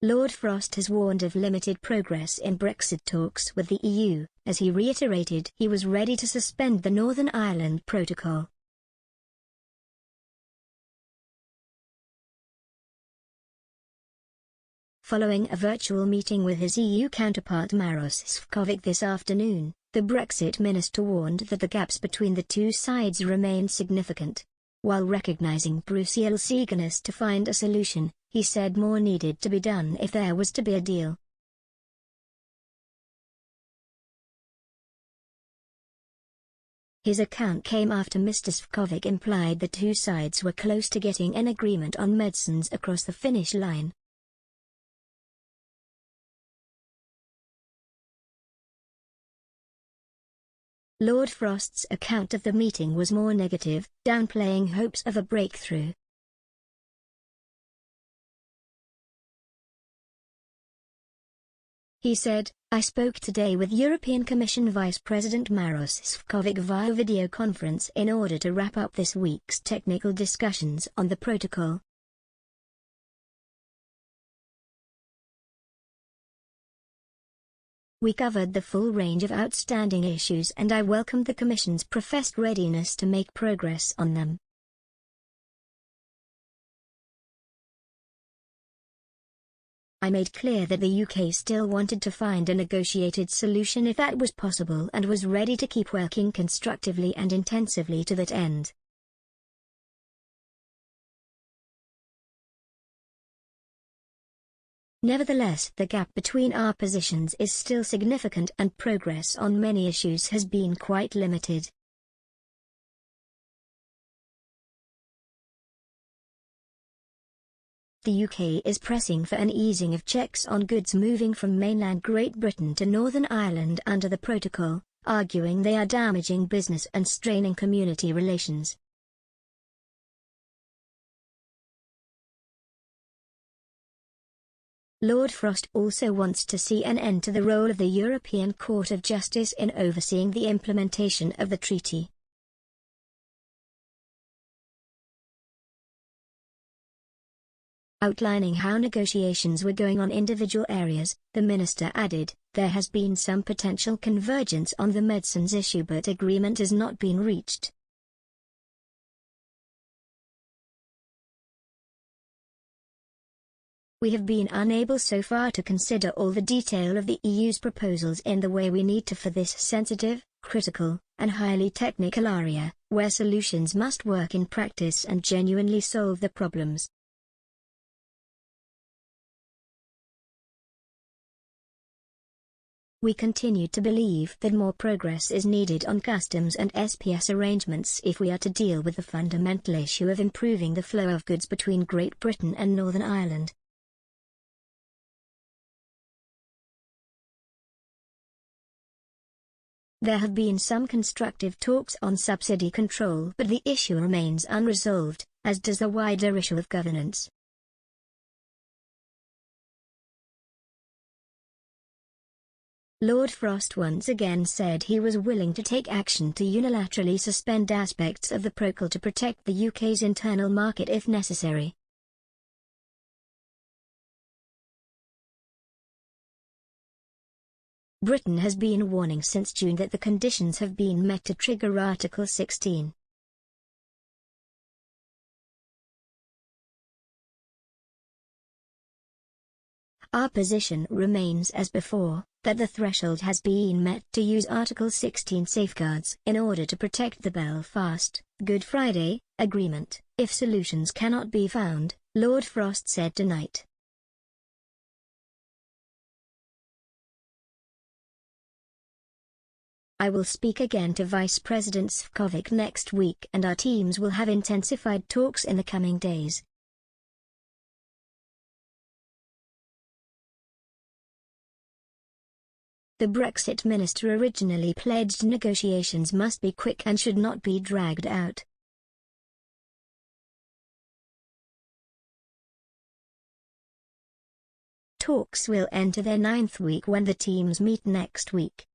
Lord Frost has warned of limited progress in Brexit talks with the EU, as he reiterated he was ready to suspend the Northern Ireland Protocol. Following a virtual meeting with his EU counterpart Maroš Šefčovič this afternoon, the Brexit minister warned that the gaps between the two sides remain significant. While recognizing Brussels' eagerness to find a solution, he said more needed to be done if there was to be a deal. His account came after Mr. Šefčovič implied the two sides were close to getting an agreement on medicines across the finish line. Lord Frost's account of the meeting was more negative, downplaying hopes of a breakthrough. He said, "I spoke today with European Commission Vice President Maroš Šefčovič via video conference in order to wrap up this week's technical discussions on the protocol. We covered the full range of outstanding issues and I welcomed the Commission's professed readiness to make progress on them. I made clear that the UK still wanted to find a negotiated solution if that was possible and was ready to keep working constructively and intensively to that end. Nevertheless, the gap between our positions is still significant and progress on many issues has been quite limited. The UK is pressing for an easing of checks on goods moving from mainland Great Britain to Northern Ireland under the protocol, arguing they are damaging business and straining community relations. Lord Frost also wants to see an end to the role of the European Court of Justice in overseeing the implementation of the treaty. Outlining how negotiations were going on individual areas, the minister added, "There has been some potential convergence on the medicines issue but agreement has not been reached." We have been unable so far to consider all the detail of the EU's proposals in the way we need to for this sensitive, critical, and highly technical area, where solutions must work in practice and genuinely solve the problems. We continue to believe that more progress is needed on customs and SPS arrangements if we are to deal with the fundamental issue of improving the flow of goods between Great Britain and Northern Ireland. There have been some constructive talks on subsidy control but the issue remains unresolved, as does the wider issue of governance. Lord Frost once again said he was willing to take action to unilaterally suspend aspects of the protocol to protect the UK's internal market if necessary. Britain has been warning since June that the conditions have been met to trigger Article 16. Our position remains as before, that the threshold has been met to use Article 16 safeguards in order to protect the Belfast, Good Friday, Agreement, if solutions cannot be found, Lord Frost said tonight. I will speak again to Vice President Šefčovič next week and our teams will have intensified talks in the coming days. The Brexit minister originally pledged negotiations must be quick and should not be dragged out. Talks will enter their 9th week when the teams meet next week.